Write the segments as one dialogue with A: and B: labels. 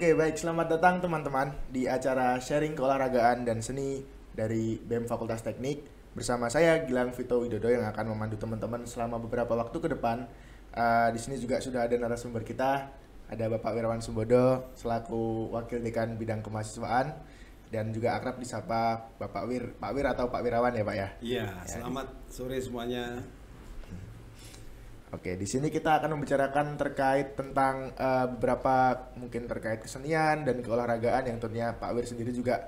A: Oke, baik. Selamat datang teman-teman di acara sharing keolahragaan dan seni dari BEM Fakultas Teknik. Bersama saya Gilang Vito Widodo yang akan memandu teman-teman selama beberapa waktu ke depan. Di sini juga sudah ada narasumber kita. Ada Bapak Wirawan Sumbodo selaku Wakil Dekan Bidang Kemahasiswaan dan juga akrab disapa Bapak Pak Wir atau Pak Wirawan ya Pak ya.
B: Iya, selamat sore semuanya.
A: Oke, di sini kita akan membicarakan terkait tentang beberapa mungkin terkait kesenian dan keolahragaan yang tentunya Pak Wir sendiri juga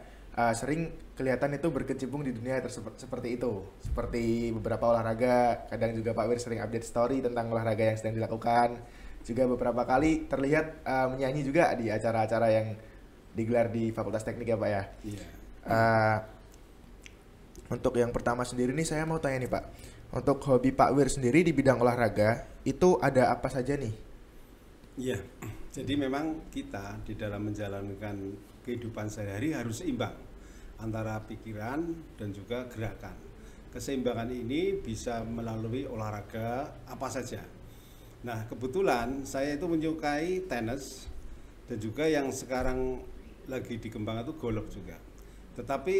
A: sering kelihatan itu berkecimpung di dunia seperti itu. Seperti beberapa olahraga, kadang juga Pak Wir sering update story tentang olahraga yang sedang dilakukan. Juga beberapa kali terlihat menyanyi juga di acara-acara yang digelar di Fakultas Teknik ya Pak ya.
B: Iya.
A: Untuk yang pertama sendiri nih saya mau tanya nih Pak. Untuk hobi Pak Wir sendiri di bidang olahraga itu ada apa saja nih?
B: Iya. Jadi memang kita di dalam menjalankan kehidupan sehari-hari harus seimbang antara pikiran dan juga gerakan. Keseimbangan ini bisa melalui olahraga apa saja. Nah, kebetulan saya itu menyukai tenis dan juga yang sekarang lagi dikembangkan itu golf juga. Tetapi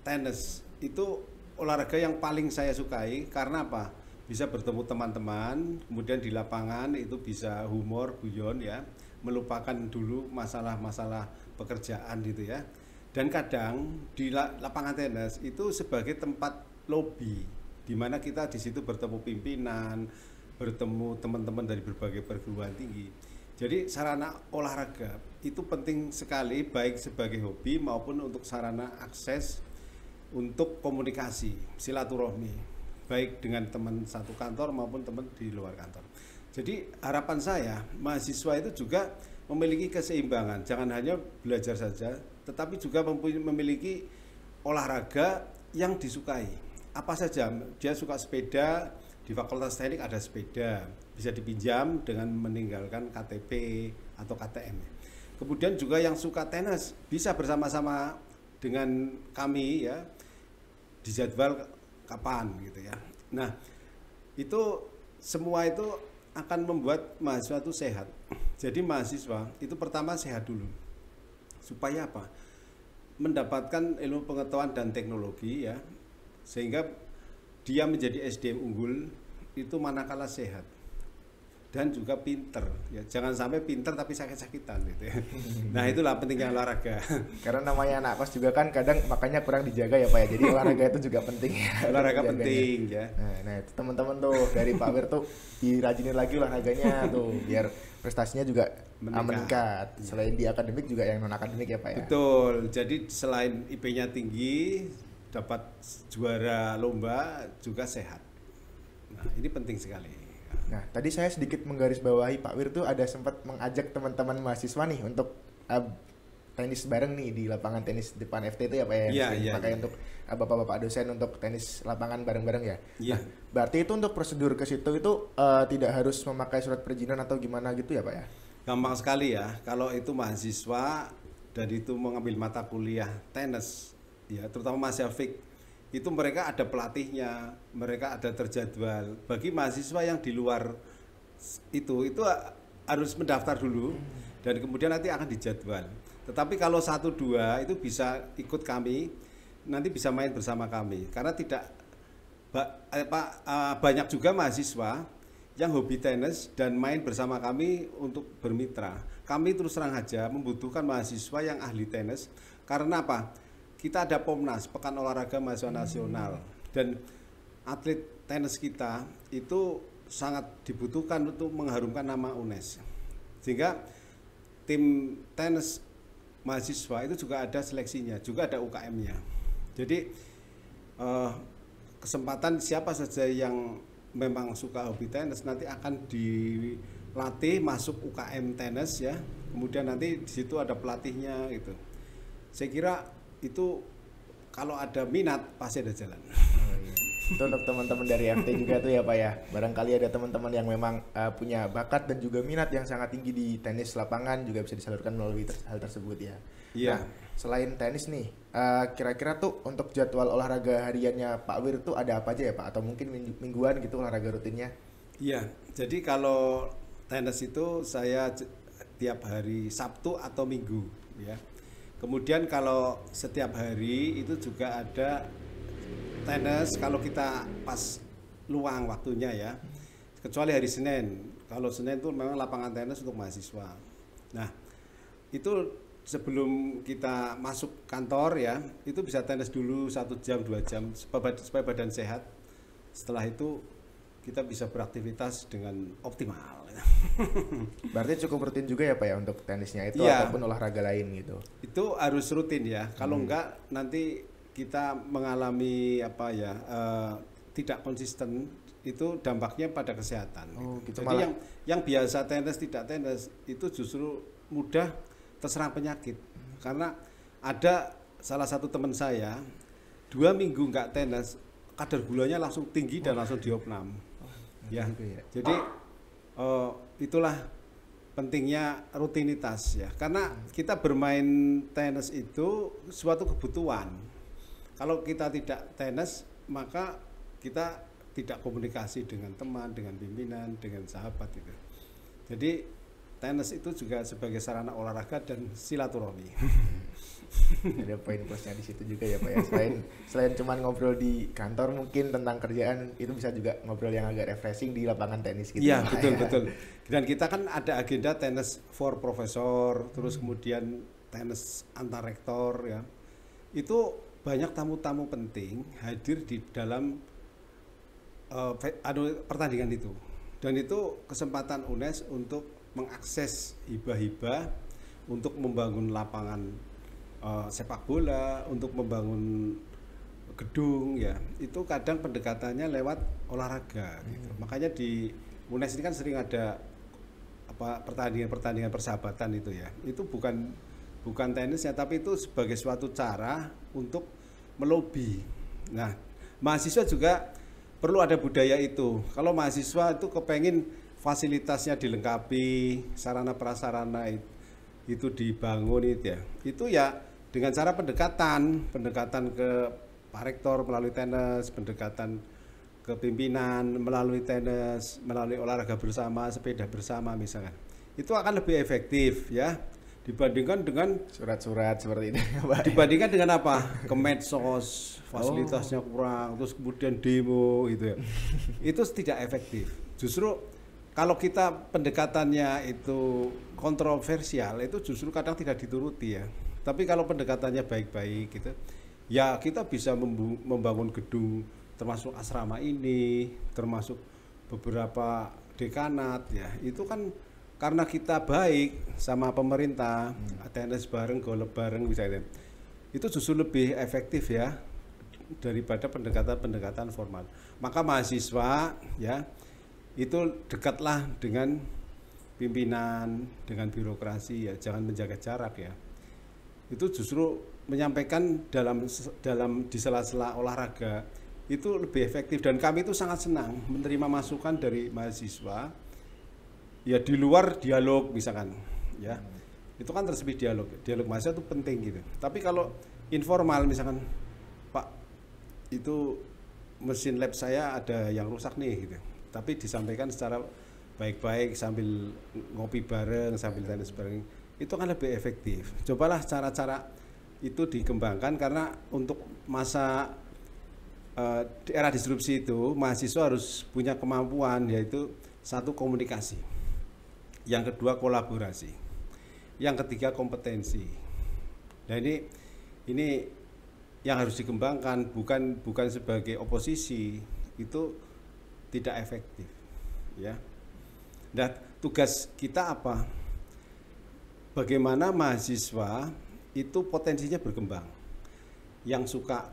B: tenis itu olahraga yang paling saya sukai karena apa? Bisa bertemu teman-teman, kemudian di lapangan itu bisa humor, guyon ya, melupakan dulu masalah-masalah pekerjaan gitu ya. Dan kadang di lapangan tenis itu sebagai tempat lobby, di mana kita di situ bertemu pimpinan, bertemu teman-teman dari berbagai perguruan tinggi. Jadi sarana olahraga itu penting sekali baik sebagai hobi maupun untuk sarana akses untuk komunikasi, silaturahmi, baik dengan teman satu kantor maupun teman di luar kantor. Jadi harapan saya, mahasiswa itu juga memiliki keseimbangan, jangan hanya belajar saja, tetapi juga memiliki olahraga yang disukai. Apa saja, dia suka sepeda, di Fakultas Teknik ada sepeda, bisa dipinjam dengan meninggalkan KTP atau KTM. Kemudian juga yang suka tenis, bisa bersama-sama dengan kami ya, dijadwal kapan gitu ya. Nah, itu semua itu akan membuat mahasiswa itu sehat. Jadi mahasiswa itu pertama sehat dulu. Supaya apa? Mendapatkan ilmu pengetahuan dan teknologi ya. Sehingga dia menjadi SDM unggul itu manakala sehat. Dan juga pinter ya, jangan sampai pinter tapi sakit-sakitan gitu ya. Nah itulah pentingnya olahraga.
A: Karena namanya anak kos juga kan kadang makanya kurang dijaga ya Pak ya, jadi olahraga itu juga penting ya.
B: Olahraga penting ya.
A: Nah itu teman-teman tuh dari Pak Wir tuh dirajinin lagi olahraganya tuh biar prestasinya juga meningkat. Selain di akademik juga yang non akademik ya Pak ya.
B: Betul, jadi selain IP-nya tinggi, dapat juara lomba juga sehat. Nah ini penting sekali.
A: Nah, tadi saya sedikit menggarisbawahi Pak Wir tuh ada sempat mengajak teman-teman mahasiswa nih untuk tenis bareng nih di lapangan tenis depan FT itu ya Pak ya, yang sering dipakai untuk bapak-bapak dosen untuk tenis lapangan bareng-bareng ya.
B: Iya.
A: Nah, berarti itu untuk prosedur ke situ itu tidak harus memakai surat perizinan atau gimana gitu ya Pak ya?
B: Gampang sekali ya, kalau itu mahasiswa dan itu mengambil mata kuliah tenis, ya terutama mahasiswa FIK, itu mereka ada pelatihnya, mereka ada terjadwal. Bagi mahasiswa yang di luar itu harus mendaftar dulu dan kemudian nanti akan dijadwal. Tetapi kalau 1-2 itu bisa ikut kami, nanti bisa main bersama kami. Karena tidak banyak juga mahasiswa yang hobi tenis dan main bersama kami untuk bermitra. Kami terus terang aja membutuhkan mahasiswa yang ahli tenis. Karena apa? Kita ada Pomnas, Pekan Olahraga Mahasiswa Nasional, dan atlet tenis kita itu sangat dibutuhkan untuk mengharumkan nama UNES. Sehingga tim tenis mahasiswa itu juga ada seleksinya, juga ada UKM-nya. Jadi kesempatan siapa saja yang memang suka hobi tenis nanti akan dilatih masuk UKM tenis ya. Kemudian nanti di situ ada pelatihnya gitu. Saya kira itu kalau ada minat pasti ada jalan.
A: Oh, iya. Itu untuk teman-teman dari FT juga tuh ya Pak ya. Barangkali ada teman-teman yang memang punya bakat dan juga minat yang sangat tinggi di tenis lapangan juga bisa disalurkan melalui hal tersebut ya.
B: Iya.
A: Nah, selain tenis nih, kira-kira tuh untuk jadwal olahraga hariannya Pak Wir tuh ada apa aja ya Pak? Atau mungkin mingguan gitu olahraga rutinnya?
B: Iya. Jadi kalau tenis itu saya tiap hari Sabtu atau Minggu ya. Kemudian kalau setiap hari itu juga ada tenis kalau kita pas luang waktunya ya. Kecuali hari Senin. Kalau Senin itu memang lapangan tenis untuk mahasiswa. Nah, itu sebelum kita masuk kantor ya, itu bisa tenis dulu 1 jam 2 jam supaya badan sehat. Setelah itu kita bisa beraktivitas dengan optimal.
A: Berarti cukup rutin juga ya Pak ya untuk tenisnya itu
B: Iya.
A: ataupun olahraga lain gitu.
B: Itu harus rutin ya. Kalau enggak nanti kita mengalami tidak konsisten, itu dampaknya pada kesehatan.
A: Oh, gitu.
B: Jadi yang biasa tenis tidak tenis itu justru mudah terserang penyakit. Karena ada salah satu teman saya 2 minggu enggak tenis, kadar gulanya langsung tinggi dan langsung diopnam. Ya. Jadi itulah pentingnya rutinitas ya. Karena kita bermain tenis itu suatu kebutuhan. Kalau kita tidak tenis, maka kita tidak komunikasi dengan teman, dengan pimpinan, dengan sahabat itu. Jadi tenis itu juga sebagai sarana olahraga dan silaturahmi.
A: Ada poin plusnya di situ juga ya Pak ya. Selain cuman ngobrol di kantor mungkin tentang kerjaan, itu bisa juga ngobrol yang agak refreshing di lapangan tenis gitu.
B: Iya,
A: Pak,
B: betul
A: ya.
B: betul. Dan kita kan ada agenda tenis for profesor, terus kemudian tenis antar rektor ya. Itu banyak tamu-tamu penting hadir di dalam pertandingan itu. Dan itu kesempatan UNES untuk mengakses hibah-hibah untuk membangun lapangan sepak bola, untuk membangun gedung ya. Itu kadang pendekatannya lewat olahraga gitu. Makanya di UNES ini kan sering ada pertandingan persahabatan itu ya. Itu bukan tenis ya, tapi itu sebagai suatu cara untuk melobi. Nah, mahasiswa juga perlu ada budaya itu. Kalau mahasiswa itu kepengin fasilitasnya dilengkapi, sarana prasarana itu dibangun itu ya. Itu ya dengan cara pendekatan ke Pak Rektor melalui tenis, pendekatan ke pimpinan melalui tenis, melalui olahraga bersama, sepeda bersama misalkan. Itu akan lebih efektif ya dibandingkan dengan
A: Surat-surat seperti itu ya Pak.
B: dibandingkan dengan apa? Ke medsos, fasilitasnya kurang, terus kemudian demo gitu ya. Itu tidak efektif. Justru kalau kita pendekatannya itu kontroversial, itu justru kadang tidak dituruti ya. Tapi kalau pendekatannya baik-baik gitu, ya kita bisa membangun gedung termasuk asrama ini, termasuk beberapa dekanat ya. Itu kan karena kita baik sama pemerintah, tenis bareng, golf bareng misalnya. Itu justru lebih efektif ya daripada pendekatan-pendekatan formal. Maka mahasiswa ya itu dekatlah dengan pimpinan, dengan birokrasi ya, jangan menjaga jarak ya. Itu justru menyampaikan di sela-sela olahraga itu lebih efektif, dan kami itu sangat senang menerima masukan dari mahasiswa ya di luar dialog misalkan ya. Itu kan tersebut dialog mahasiswa itu penting gitu. Tapi kalau informal misalkan, Pak itu mesin lab saya ada yang rusak nih gitu, tapi disampaikan secara baik-baik sambil ngopi bareng, sambil tenis bareng, itu kan lebih efektif. Cobalah cara-cara itu dikembangkan, karena untuk masa di era disrupsi itu mahasiswa harus punya kemampuan, yaitu satu komunikasi, yang kedua kolaborasi, yang ketiga kompetensi. Nah ini yang harus dikembangkan, bukan sebagai oposisi, itu tidak efektif ya. Dan tugas kita apa? Bagaimana mahasiswa itu potensinya berkembang. Yang suka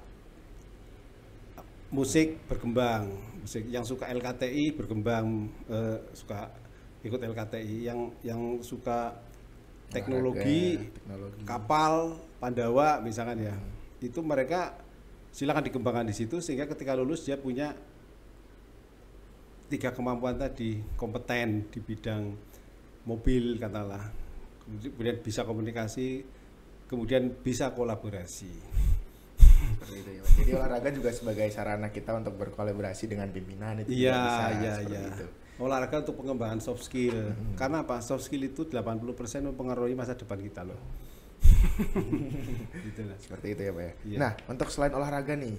B: musik berkembang, yang suka LKTI berkembang, suka ikut LKTI, yang suka teknologi, kapal, Pandawa misalkan ya. Itu mereka silakan dikembangkan di situ, sehingga ketika lulus dia punya 3 kemampuan tadi, kompeten di bidang mobil katakanlah, kemudian bisa komunikasi, kemudian bisa kolaborasi.
A: Seperti itu ya Pak. Jadi olahraga juga sebagai sarana kita untuk berkolaborasi dengan pimpinan itu juga bisa seperti itu.
B: olahraga untuk pengembangan soft skill. Karena apa? Soft skill itu 80% mempengaruhi masa depan kita loh. Gitu lah.
A: Seperti itu ya Pak ya.
B: Iya.
A: Nah, untuk selain olahraga nih,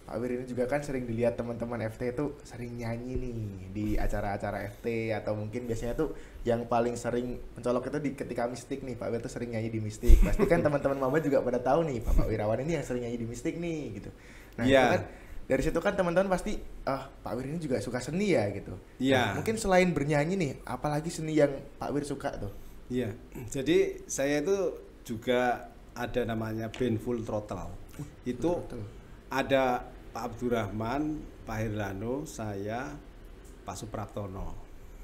A: Pak Wir ini juga kan sering dilihat teman-teman FT itu sering nyanyi nih di acara-acara FT, atau mungkin biasanya tuh yang paling sering mencolok itu di ketika mistik nih, Pak Wir tuh sering nyanyi di mistik. Pasti kan teman-teman Mama juga pada tahu nih, Pak Wirawan ini yang sering nyanyi di mistik nih gitu. Nah,
B: Iya.
A: itu kan dari situ kan teman-teman pasti Pak Wir ini juga suka seni ya gitu.
B: Iya.
A: Nah, mungkin selain bernyanyi nih, apalagi seni yang Pak Wir suka tuh?
B: Iya. Jadi saya itu juga ada namanya band Full Throttle. Itu
A: Betul.
B: ada Pak Abdurrahman, Pak Herlano, saya, Pak Supraptono.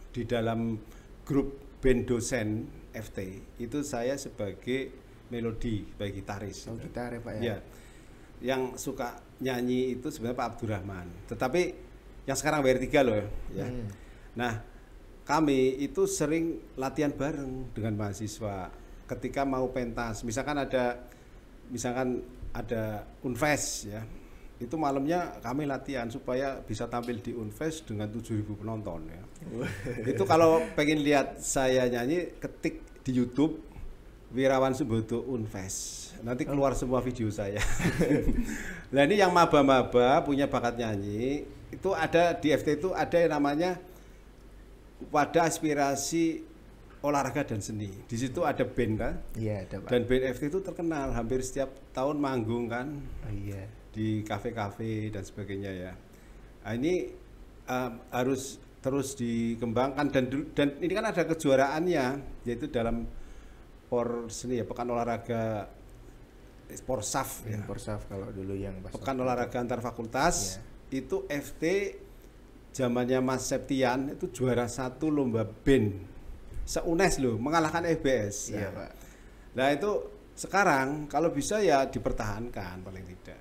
B: Di dalam grup band dosen FT itu saya sebagai melodi, sebagai gitaris.
A: Oh, gitar ya Pak ya.
B: Ya. Yang suka nyanyi itu sebenarnya Pak Abdurrahman. Tetapi yang sekarang WR3 loh ya. Nah, kami itu sering latihan bareng dengan mahasiswa ketika mau pentas. Misalkan ada Unfest ya. Itu malamnya kami latihan supaya bisa tampil di Unfest dengan 7.000 penonton ya. Itu kalau pengen lihat saya nyanyi, ketik di YouTube Wirawan Sumbodo Unfest. Nanti keluar semua video saya. Nah, ini yang maba-maba punya bakat nyanyi, itu ada di FT itu ada yang namanya Wadah Aspirasi Olahraga dan Seni. Di situ ada band kan?
A: Iya, ada Pak.
B: Dan band FT itu terkenal, hampir setiap tahun manggung kan.
A: Oh iya.
B: Di kafe-kafe dan sebagainya ya. Nah, ini harus terus dikembangkan, dan ini kan ada kejuaraannya, yaitu dalam seni ya, Pekan Olahraga Porsaf ya.
A: Porsaf kalau dulu yang pas
B: Pekan Olahraga antar fakultas. Itu FT zamannya Mas Septian itu juara 1 lomba band se-UNES loh, mengalahkan FBS.
A: Iya Pak.
B: Nah itu sekarang kalau bisa ya dipertahankan paling tidak.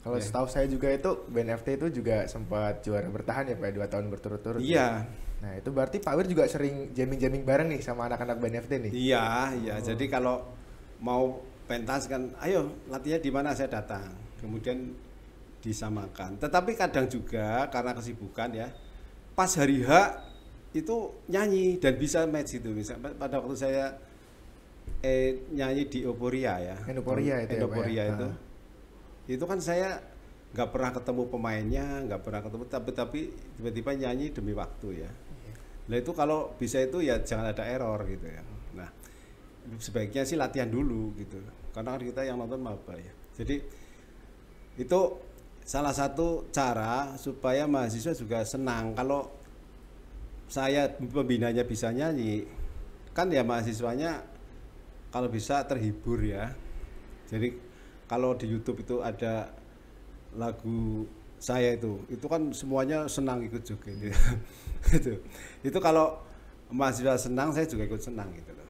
A: Kalau setahu saya juga itu band FT itu juga sempat juara bertahan ya Pak, 2 tahun berturut-turut.
B: Iya.
A: Nah itu berarti Pak Wir juga sering jamming-jamming bareng nih sama anak-anak band FT nih.
B: Iya, iya. Jadi kalau mau pentas kan, ayo latihan di mana, saya datang. Kemudian disamakan. Tetapi kadang juga karena kesibukan ya, pas hari H itu nyanyi dan bisa match itu. Misalnya pada waktu saya nyanyi di Euforia ya.
A: Euforia itu ya, Pak, ya?
B: Itu kan saya nggak pernah ketemu pemainnya, nggak pernah ketemu, tapi tiba-tiba nyanyi demi waktu ya. Nah itu kalau bisa itu ya jangan ada error gitu ya. Nah sebaiknya sih latihan dulu gitu, karena kan kita yang nonton maba ya. Jadi itu salah satu cara supaya mahasiswa juga senang. Kalau saya pembinanya bisa nyanyi, kan ya mahasiswanya kalau bisa terhibur ya. Jadi kalau di YouTube itu ada lagu saya itu kan semuanya senang ikut joget gitu. Itu kalau mahasiswa senang, saya juga ikut senang gitu loh.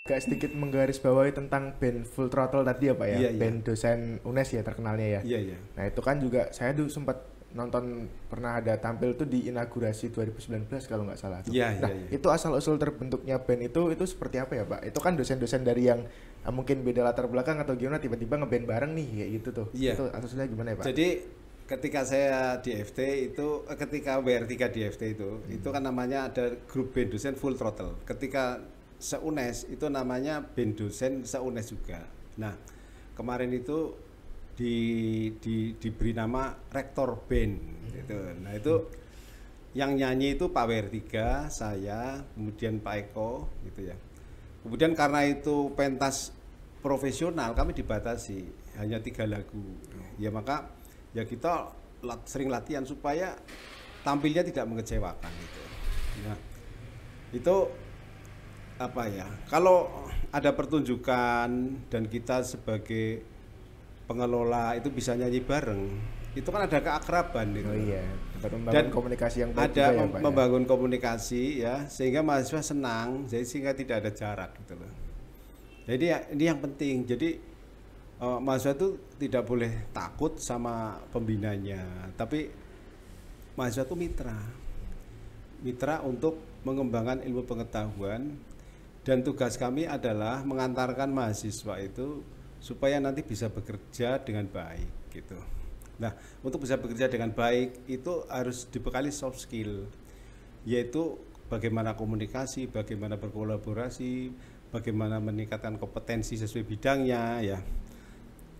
A: Agak sedikit menggarisbawahi tentang band Full Throttle tadi ya Pak ya.
B: Iya,
A: Band dosen UNES ya terkenalnya ya.
B: Iya, iya.
A: Nah itu kan juga saya dulu sempat nonton, pernah ada tampil tuh di inaugurasi 2019 kalau nggak salah tuh.
B: Iya,
A: Nah
B: iya, iya.
A: itu asal-usul terbentuknya band itu seperti apa ya Pak? Itu kan dosen-dosen dari yang mungkin beda latar belakang atau gimana, tiba-tiba ngeband bareng nih kayak gitu tuh.
B: Iya.
A: Itu asal-usulnya gimana ya Pak?
B: Jadi ketika saya di FT itu, ketika WR3 di FT itu kan namanya ada grup band dosen Full Throttle. Ketika se-UNES itu namanya band dosen se-UNES juga. Nah kemarin itu diberi nama Rektor Band gitu. Nah itu yang nyanyi itu Pak WR3, saya, kemudian Pak Eko gitu ya. Kemudian karena itu pentas profesional, kami dibatasi hanya 3 lagu. Ya maka ya kita sering latihan supaya tampilnya tidak mengecewakan gitu. Nah itu apa ya, kalau ada pertunjukan dan kita sebagai pengelola itu bisa nyanyi bareng, itu kan ada keakraban gitu.
A: Oh iya, dapat membangun
B: Dan
A: komunikasi yang baik
B: ada
A: juga ya Pak ya?
B: membangun komunikasi ya, sehingga mahasiswa senang, jadi sehingga tidak ada jarak gitu loh. Jadi ya, ini yang penting. Jadi mahasiswa itu tidak boleh takut sama pembinanya, tapi mahasiswa itu mitra untuk mengembangkan ilmu pengetahuan, dan tugas kami adalah mengantarkan mahasiswa itu supaya nanti bisa bekerja dengan baik gitu. Nah, untuk bisa bekerja dengan baik itu harus dibekali soft skill. yaitu bagaimana komunikasi, bagaimana berkolaborasi, bagaimana meningkatkan kompetensi sesuai bidangnya ya.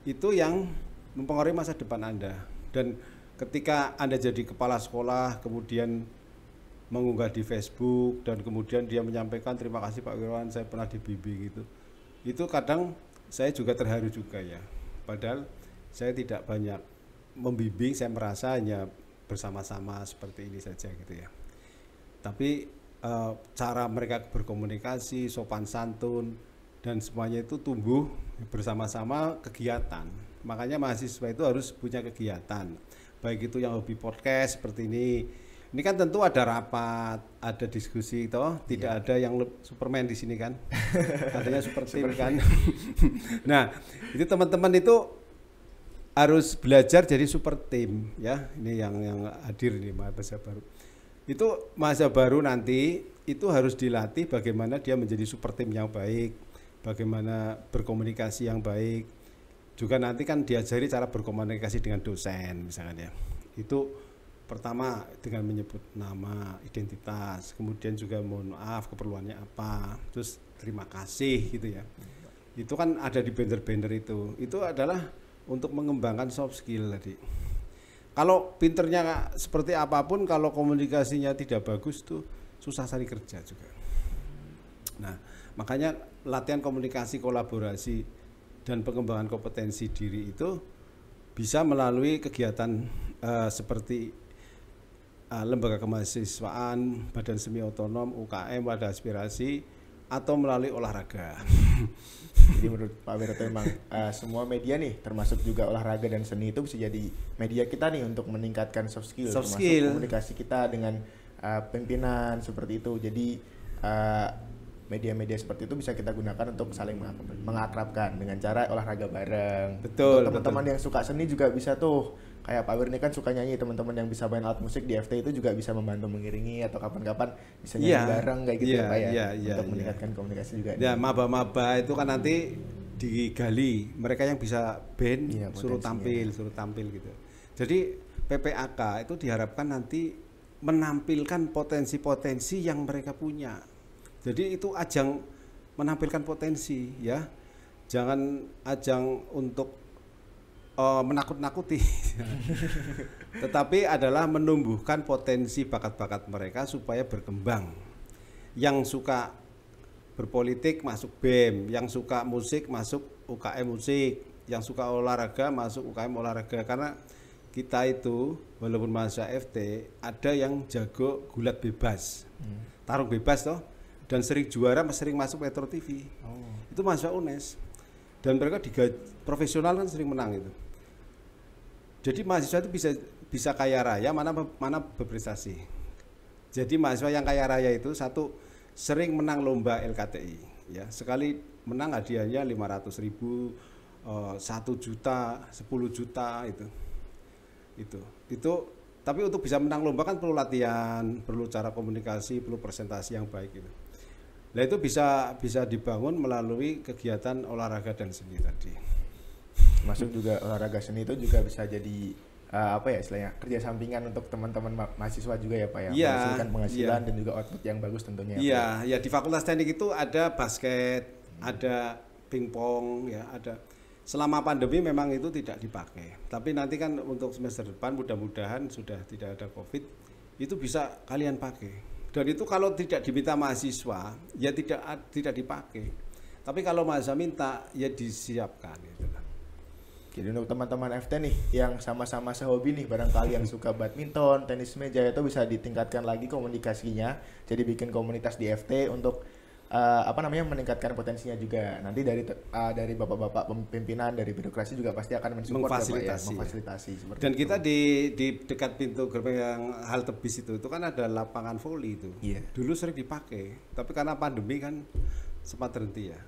B: Itu yang mempengaruhi masa depan Anda. Dan ketika Anda jadi kepala sekolah kemudian mengunggah di Facebook dan kemudian dia menyampaikan terima kasih Pak Wirawan saya pernah dibimbing gitu. Itu kadang saya juga terharu juga ya. Padahal saya tidak banyak membimbing, saya merasa hanya bersama-sama seperti ini saja gitu ya. Tapi cara mereka berkomunikasi, sopan santun dan semuanya itu tumbuh bersama-sama kegiatan. Makanya mahasiswa itu harus punya kegiatan. Baik itu yang hobi podcast seperti ini. Ini kan tentu ada rapat, ada diskusi toh, tidak ada yang Superman di sini kan. Katanya super team kan. Nah, itu teman-teman itu harus belajar jadi super team ya. Ini yang hadir nih mahasiswa baru. Itu mahasiswa baru nanti itu harus dilatih bagaimana dia menjadi super team yang baik, bagaimana berkomunikasi yang baik. Juga nanti kan diajari cara berkomunikasi dengan dosen misalnya ya. Itu pertama dengan menyebut nama, identitas, kemudian juga mohon maaf keperluannya apa, terus terima kasih gitu ya. Itu kan ada di banner-banner itu. Itu adalah untuk mengembangkan soft skill tadi. Kalau pinternya seperti apapun, kalau komunikasinya tidak bagus tuh susah cari kerja juga. Nah, makanya latihan komunikasi, kolaborasi dan pengembangan kompetensi diri itu bisa melalui kegiatan seperti lembaga kemahasiswaan, badan semi otonom, UKM, wadah aspirasi, atau melalui olahraga.
A: Jadi menurut Pak Wiroto memang semua media nih, termasuk juga olahraga dan seni itu bisa jadi media kita nih untuk meningkatkan soft skill, termasuk komunikasi kita dengan pimpinan seperti itu. Jadi media-media seperti itu bisa kita gunakan untuk saling mengakrabkan dengan cara olahraga bareng.
B: Betul.
A: Teman-teman yang suka seni juga bisa tuh. Kayak Pak Wir ini kan suka nyanyi, teman-teman yang bisa main alat musik di FT itu juga bisa membantu mengiringi atau kapan-kapan bisa nyanyi bareng kayak gitu ya Pak ya. Untuk meningkatkan komunikasi juga.
B: Ya, maba-maba itu kan nanti digali, mereka yang bisa band suruh tampil gitu. Jadi PPAK itu diharapkan nanti menampilkan potensi-potensi yang mereka punya. Jadi itu ajang menampilkan potensi ya. Jangan ajang untuk menakut-nakuti. Tetapi adalah menumbuhkan potensi bakat-bakat mereka supaya berkembang. Yang suka berpolitik masuk BEM, yang suka musik masuk UKM musik, yang suka olahraga masuk UKM olahraga. Karena kita itu walaupun mahasiswa FT ada yang jago gulat bebas, tarung bebas toh, dan sering juara, sering masuk Metro TV. Itu mahasiswa UNES dan mereka profesional kan sering menang itu. Jadi mahasiswa itu bisa kaya raya, mana berprestasi. Jadi mahasiswa yang kaya raya itu satu sering menang lomba LKTI ya, sekali menang hadiahnya 500.000, 1 juta, 10 juta itu. Tapi untuk bisa menang lomba kan perlu latihan, perlu cara komunikasi, perlu presentasi yang baik gitu. Nah itu bisa dibangun melalui kegiatan olahraga dan seni tadi.
A: Masuk juga olahraga seni itu juga bisa jadi istilahnya kerja sampingan untuk teman-teman mahasiswa juga ya Pak ya, menghasilkan penghasilan dan juga output yang bagus tentunya.
B: Iya, di Fakultas Teknik itu ada basket, ada pingpong ya, ada. Selama pandemi memang itu tidak dipakai. Tapi nanti kan untuk semester depan mudah-mudahan sudah tidak ada Covid, itu bisa kalian pakai. Dan itu kalau tidak diminta mahasiswa, ya tidak dipakai. Tapi kalau mahasiswa minta, ya disiapkan gitu.
A: Jadi untuk teman-teman FT nih yang sama-sama sehobi nih, barangkali yang suka badminton, tenis meja, itu bisa ditingkatkan lagi komunikasinya. Jadi bikin komunitas di FT untuk meningkatkan potensinya juga. Nanti dari bapak-bapak pimpinan dari birokrasi juga pasti akan mensupport memfasilitasi seperti
B: dan
A: itu.
B: Kita di dekat pintu gerbang yang halte bis itu kan ada lapangan voli itu. Dulu sering dipakai, tapi karena pandemi kan sempat terhenti ya.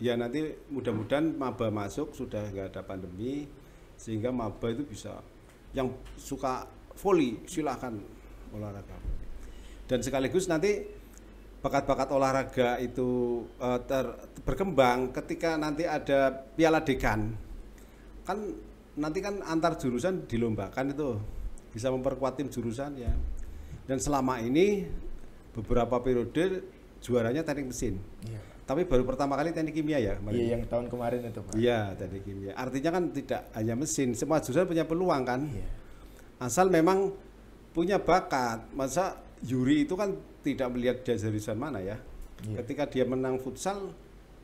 B: Ya nanti mudah-mudahan maba masuk sudah nggak ada pandemi, sehingga maba itu bisa yang suka voli silahkan olahraga. Dan sekaligus nanti bakat-bakat olahraga itu berkembang ketika nanti ada Piala Dekan. Kan nanti kan antar jurusan dilombakan itu, bisa memperkuat tim jurusan ya. Dan selama ini beberapa periode juaranya teknik mesin.
A: Iya.
B: Tapi baru pertama kali teknik kimia ya kemarin.
A: Iya, yang tahun kemarin itu, Pak.
B: Iya, teknik kimia. Artinya kan tidak hanya mesin, semua jurusan punya peluang kan.
A: Iya.
B: Asal memang punya bakat. Masa Yuri itu kan tidak melihat dia jurusan mana ya.
A: Iya.
B: Ketika dia menang futsal,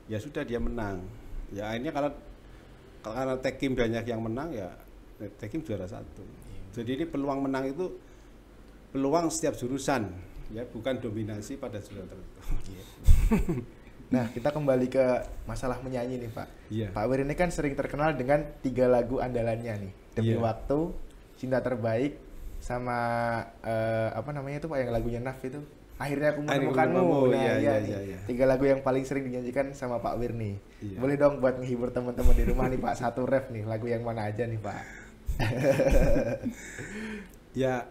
B: ya sudah dia menang. Ya akhirnya karena Tekim banyak yang menang ya Tekim juara 1. Jadi ini peluang menang itu peluang setiap jurusan ya, bukan dominasi pada jurusan tertentu.
A: Iya. Nah, kita kembali ke masalah menyanyi nih, Pak.
B: Iya.
A: Pak Wir ini kan sering terkenal dengan 3 lagu andalannya nih. Demi
B: Iya.
A: Waktu, Cinta Terbaik, sama apa namanya itu Pak yang lagunya Naf itu? Akhirnya Aku Menemukanmu. Nah,
B: Iya,
A: nih.
B: iya.
A: 3 lagu yang paling sering dinyanyikan sama Pak Wir nih.
B: Iya.
A: Boleh dong buat menghibur teman-teman di rumah nih, Pak. Satu ref nih, lagu yang mana aja nih, Pak?
B: Ya,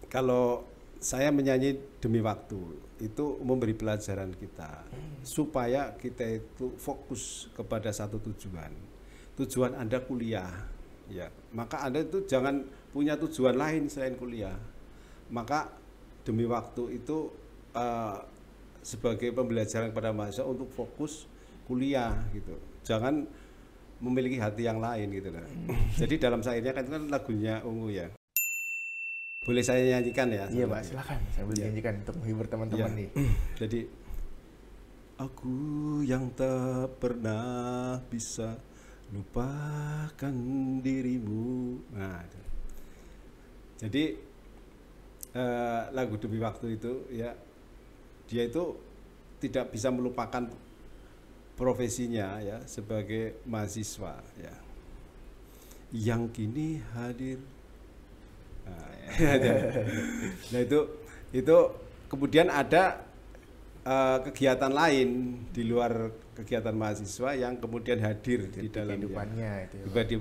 B: kalau saya menyanyi Demi Waktu itu memberi pelajaran kita supaya kita itu fokus kepada satu tujuan. Tujuan Anda kuliah, ya. Maka Anda itu jangan punya tujuan lain selain kuliah. Maka Demi Waktu itu sebagai pembelajaran kepada mahasiswa untuk fokus kuliah gitu. Jangan memiliki hati yang lain gitu lah. Jadi dalam syairnya kan lagunya Ungu ya. Boleh saya nyanyikan ya?
A: Iya, Pak, silakan. Saya boleh nyanyikan untuk menghibur teman-teman nih.
B: Jadi aku yang tak pernah bisa lupakan dirimu. Nah, jadi lagu Demi Waktu itu ya, dia itu tidak bisa melupakan profesinya ya sebagai mahasiswa ya, yang kini hadir. Nah itu kemudian ada kegiatan lain di luar kegiatan mahasiswa yang kemudian hadir di dalam
A: kehidupannya itu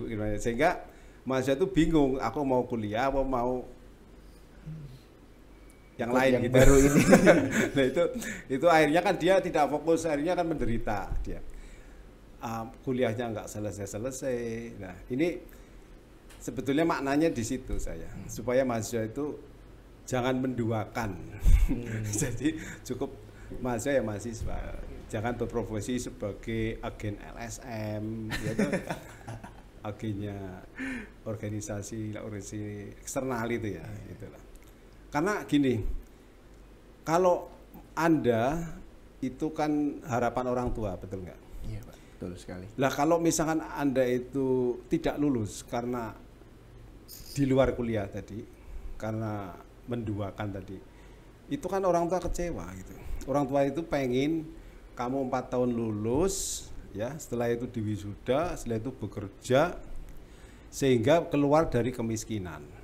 B: ya, sehingga mahasiswa itu bingung, aku mau kuliah apa mau yang lain
A: yang
B: gitu.
A: Baru ini.
B: Nah itu akhirnya kan dia tidak fokus, akhirnya kan menderita dia. Kuliahnya nggak selesai. Nah ini sebetulnya maknanya di situ saya, supaya mahasiswa itu jangan menduakan. Jadi cukup mahasiswa ya mahasiswa, jangan berprofesi sebagai agen LSM, yaitu agennya organisasi eksternal itu ya, itulah. Karena gini, kalau Anda itu kan harapan orang tua, betul nggak?
A: Iya, Pak, betul sekali.
B: Lah kalau misalkan Anda itu tidak lulus karena di luar kuliah tadi, karena menduakan tadi, itu kan orang tua kecewa gitu. Orang tua itu pengen kamu 4 tahun lulus ya, setelah itu diwisuda, setelah itu bekerja sehingga keluar dari kemiskinan.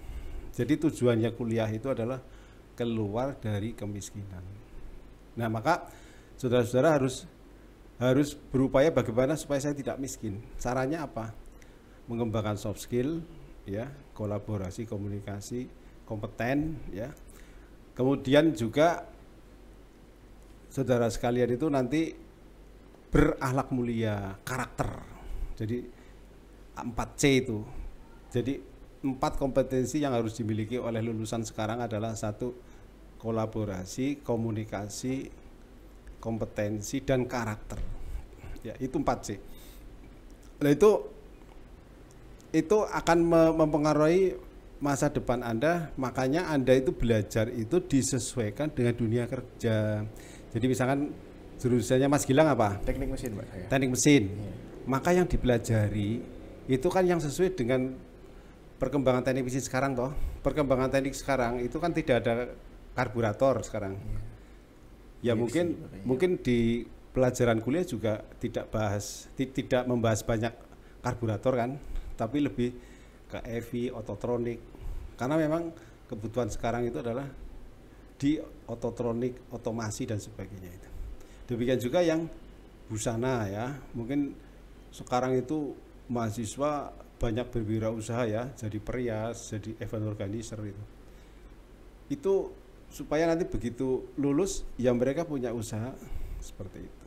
B: Jadi tujuannya kuliah itu adalah keluar dari kemiskinan. Nah, maka saudara-saudara harus berupaya bagaimana supaya saya tidak miskin. Caranya apa? Mengembangkan soft skill ya, kolaborasi, komunikasi, kompeten ya. Kemudian juga saudara sekalian itu nanti berakhlak mulia, karakter. Jadi 4C itu. Jadi 4 kompetensi yang harus dimiliki oleh lulusan sekarang adalah 1, kolaborasi, komunikasi, kompetensi dan karakter. Ya, itu 4C. Nah, itu akan mempengaruhi masa depan Anda, makanya Anda itu belajar itu disesuaikan dengan dunia kerja. Jadi misalkan jurusannya Mas Gilang apa?
A: Teknik mesin, Pak, saya.
B: Teknik mesin.
A: Iya.
B: Maka yang dipelajari itu kan yang sesuai dengan perkembangan teknik mesin sekarang toh. Perkembangan teknik sekarang itu kan tidak ada karburator sekarang. Ya mungkin di pelajaran kuliah juga tidak membahas banyak karburator kan, tapi lebih ke EV, ototronik. Karena memang kebutuhan sekarang itu adalah di ototronik, otomasi dan sebagainya itu. Demikian juga yang busana ya. Mungkin sekarang itu mahasiswa banyak berwirausaha ya, jadi perias, jadi event organizer itu. Itu supaya nanti begitu lulus ya mereka punya usaha seperti itu.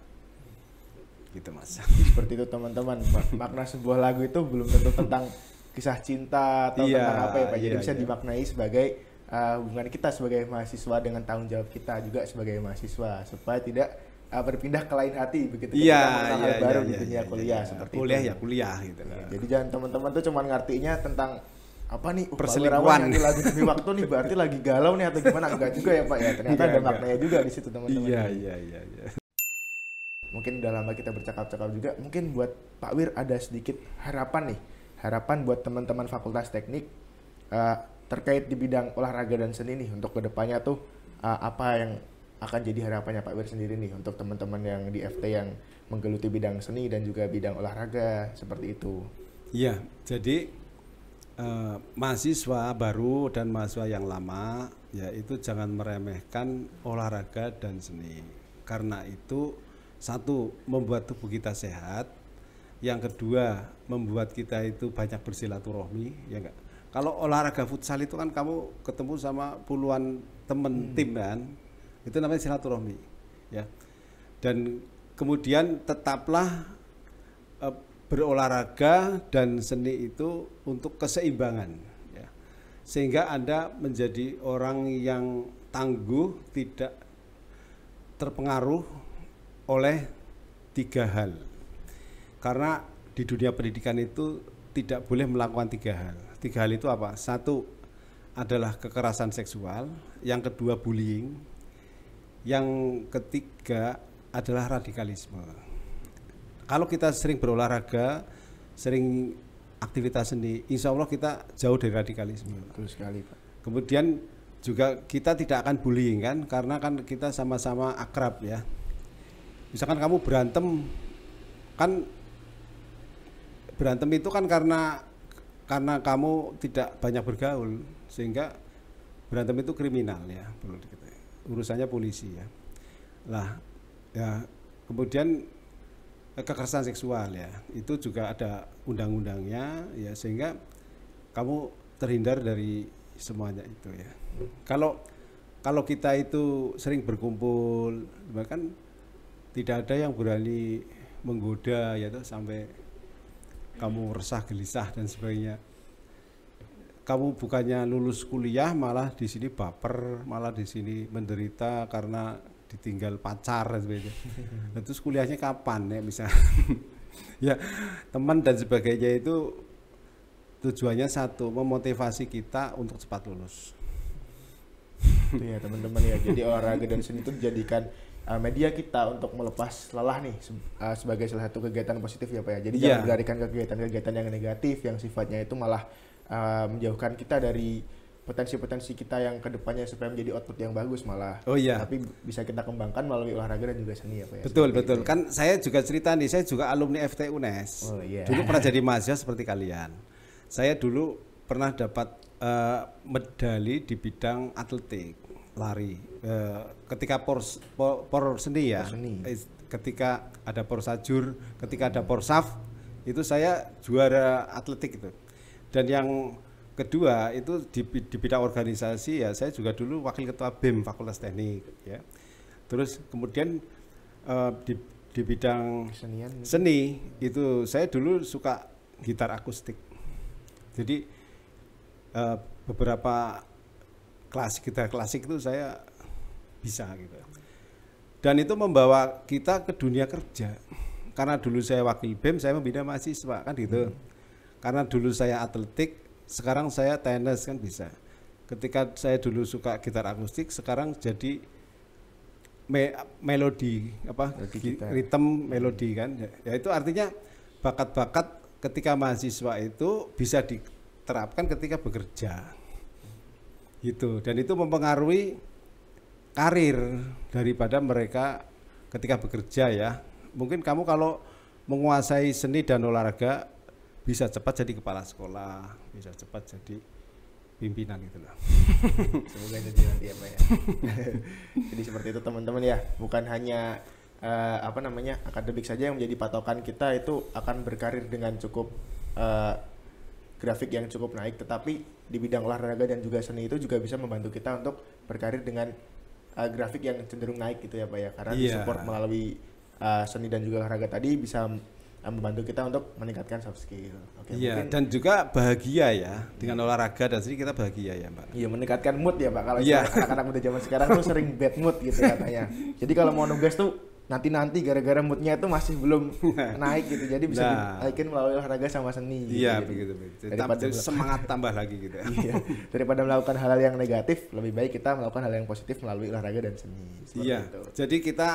B: Gitu, Mas.
A: Seperti itu, teman-teman. Makna sebuah lagu itu belum tentu tentang kisah cinta atau tentang apa ya, Pak. Jadi bisa dimaknai sebagai hubungan kita sebagai mahasiswa dengan tanggung jawab kita juga sebagai mahasiswa supaya tidak berpindah ke lain hati begitu ketika mengenal hal baru di dunia kuliah seperti
B: kuliah
A: itu.
B: Ya kuliah gitu.
A: Jadi jangan teman-teman tuh cuma ngartinya tentang apa nih
B: perselingkuhan
A: yang lagi demi waktu nih berarti lagi galau nih atau gimana, enggak juga ya Pak ya, ternyata ada maknanya juga di situ teman-teman.
B: Iya.
A: Mungkin udah lama kita bercakap-cakap juga, mungkin buat Pak Wir ada sedikit harapan buat teman-teman Fakultas Teknik terkait di bidang olahraga dan seni nih untuk kedepannya tuh apa yang akan jadi harapannya Pak Wir sendiri nih untuk teman-teman yang di FT yang menggeluti bidang seni dan juga bidang olahraga seperti itu.
B: Iya, jadi mahasiswa baru dan mahasiswa yang lama ya itu jangan meremehkan olahraga dan seni, karena itu satu membuat tubuh kita sehat, yang kedua membuat kita itu banyak bersilaturahmi, ya enggak. Kalau olahraga futsal itu kan kamu ketemu sama puluhan temen tim kan, itu namanya silaturahmi ya. Dan kemudian tetaplah berolahraga dan seni itu untuk keseimbangan ya. Sehingga Anda menjadi orang yang tangguh, tidak terpengaruh oleh 3 hal. Karena di dunia pendidikan itu tidak boleh melakukan 3 hal. 3 hal itu apa? 1 adalah kekerasan seksual, yang kedua bullying, yang ketiga adalah radikalisme. Kalau kita sering berolahraga, sering aktivitas seni, insya Allah kita jauh dari radikalisme.
A: Betul sekali Pak.
B: Kemudian juga kita tidak akan bullying kan, karena kan kita sama-sama akrab ya. Misalkan kamu berantem, kan berantem itu kan karena kamu tidak banyak bergaul, sehingga berantem itu kriminal ya, perlu diketahui. Urusannya polisi ya. Lah ya, kemudian kekerasan seksual ya, itu juga ada undang-undangnya ya, sehingga kamu terhindar dari semuanya itu ya. Kalau kita itu sering berkumpul, bahkan tidak ada yang berani menggoda ya tuh, sampai kamu resah, gelisah dan sebagainya. Kamu bukannya lulus kuliah malah di sini baper, malah di sini menderita karena ditinggal pacar dan sebagainya. Nah, terus kuliahnya kapan ya misalnya? Ya, teman dan sebagainya itu tujuannya satu, memotivasi kita untuk cepat lulus.
A: Itu ya teman-teman ya. Jadi olahraga dan seni itu dijadikan media kita untuk melepas lelah nih sebagai salah satu kegiatan positif ya Pak ya. Jadi jangan dilarikan ke kegiatan-kegiatan yang negatif yang sifatnya itu malah menjauhkan kita dari potensi-potensi kita yang kedepannya supaya menjadi output yang bagus malah.
B: Oh iya.
A: Tapi bisa kita kembangkan melalui olahraga dan juga seni ya Pak ya.
B: Betul. Ya. Kan saya juga cerita nih, saya juga alumni FT UNES.
A: Oh iya.
B: Dulu pernah jadi mahasiswa seperti kalian. Saya dulu pernah dapat medali di bidang atletik, lari. Ketika por seni ya. Ketika ada porsajur, ketika ada porsaf, itu saya juara atletik itu. Dan yang kedua itu di bidang organisasi ya, saya juga dulu wakil ketua BEM Fakultas Teknik ya. Terus kemudian di bidang seni itu saya dulu suka gitar akustik. Jadi beberapa gitar klasik itu saya bisa gitu. Dan itu membawa kita ke dunia kerja. Karena dulu saya wakil BEM, saya membina mahasiswa kan gitu. Karena dulu saya atletik, sekarang saya tenis kan bisa. Ketika saya dulu suka gitar akustik, sekarang jadi melodi ritme melodi kan. Ya itu artinya bakat-bakat ketika mahasiswa itu bisa diterapkan ketika bekerja. Gitu. Dan itu mempengaruhi karir daripada mereka ketika bekerja ya. Mungkin kamu kalau menguasai seni dan olahraga bisa cepat jadi kepala sekolah, bisa cepat jadi pimpinan gitu loh.
A: Semoga jadi nanti ya Pak ya. Jadi seperti itu teman-teman ya, bukan hanya akademik saja yang menjadi patokan kita itu akan berkarir dengan cukup grafik yang cukup naik, tetapi di bidang olahraga dan juga seni itu juga bisa membantu kita untuk berkarir dengan grafik yang cenderung naik gitu ya Pak ya, karena disupport melalui seni dan juga olahraga tadi bisa membantu kita untuk meningkatkan soft skill. Oke,
B: Iya,
A: mungkin
B: dan juga bahagia ya dengan olahraga dan seni kita bahagia ya, Mbak.
A: iya meningkatkan mood ya Pak. Kalau
B: Iya.
A: anak-anak muda zaman sekarang tuh sering bad mood gitu katanya. Jadi kalau mau nugas tuh nanti gara-gara moodnya itu masih belum naik gitu. Jadi bisa dinaikin melalui olahraga sama seni.
B: Iya,
A: gitu.
B: begitu.
A: Daripada
B: Jadi semangat tambah lagi gitu.
A: iya, daripada melakukan hal-hal yang negatif, lebih baik kita melakukan hal yang positif melalui olahraga dan seni. Seperti
B: Iya.
A: itu.
B: Jadi kita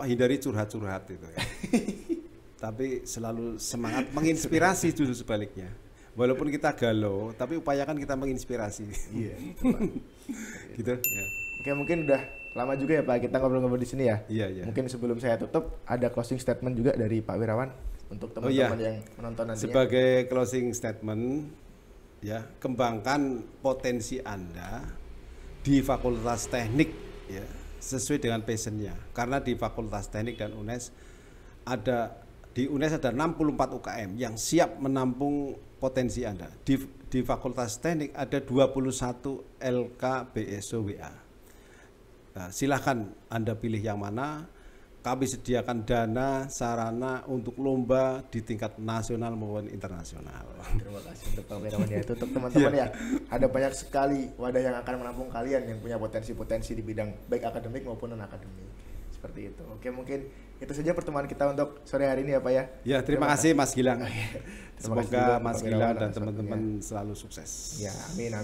B: hindari curhat-curhat itu ya. Tapi selalu semangat menginspirasi dulu sebaliknya. Walaupun kita galau, tapi upayakan kita menginspirasi.
A: Iya.
B: Gitu ya.
A: Oke, mungkin udah lama juga ya Pak kita ngobrol-ngobrol di sini ya.
B: Iya.
A: Mungkin sebelum saya tutup ada closing statement juga dari Pak Wirawan untuk teman-teman yang menonton nantinya.
B: Sebagai closing statement ya, kembangkan potensi Anda di Fakultas Teknik ya, sesuai dengan passionnya. Karena di Fakultas Teknik dan di UNES ada 64 UKM yang siap menampung potensi Anda. Di Fakultas Teknik ada 21 LKBSO WA. Nah, silahkan Anda pilih yang mana. Kami sediakan dana, sarana untuk lomba di tingkat nasional maupun internasional.
A: Terima kasih untuk Pak Wirawan ya. Itu untuk teman-teman ya. Ada banyak sekali wadah yang akan menampung kalian yang punya potensi-potensi di bidang baik akademik maupun non akademik. Seperti itu. Oke, mungkin itu saja pertemuan kita untuk sore hari ini ya Pak ya.
B: Ya, terima kasih Mas Gilang. Semoga Mas
A: Pak
B: Gilang
A: Wirawan
B: dan
A: atas
B: teman-teman
A: waktunya.
B: selalu sukses.
A: Ya, amin.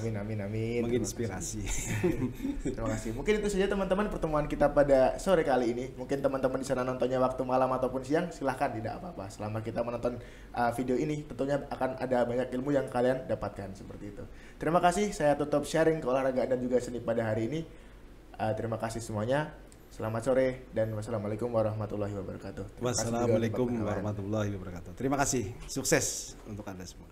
B: Menginspirasi.
A: Terima kasih. Mungkin itu saja teman-teman pertemuan kita pada sore kali ini. Mungkin teman-teman di sana nontonnya waktu malam ataupun siang, silahkan tidak apa-apa. Selama kita menonton video ini, tentunya akan ada banyak ilmu yang kalian dapatkan seperti itu. Terima kasih. Saya tutup sharing keolahragaan dan juga seni pada hari ini. Terima kasih semuanya. Selamat sore dan wassalamualaikum warahmatullahi wabarakatuh.
B: Wassalamualaikum warahmatullahi wabarakatuh. Terima kasih. Sukses untuk Anda semua.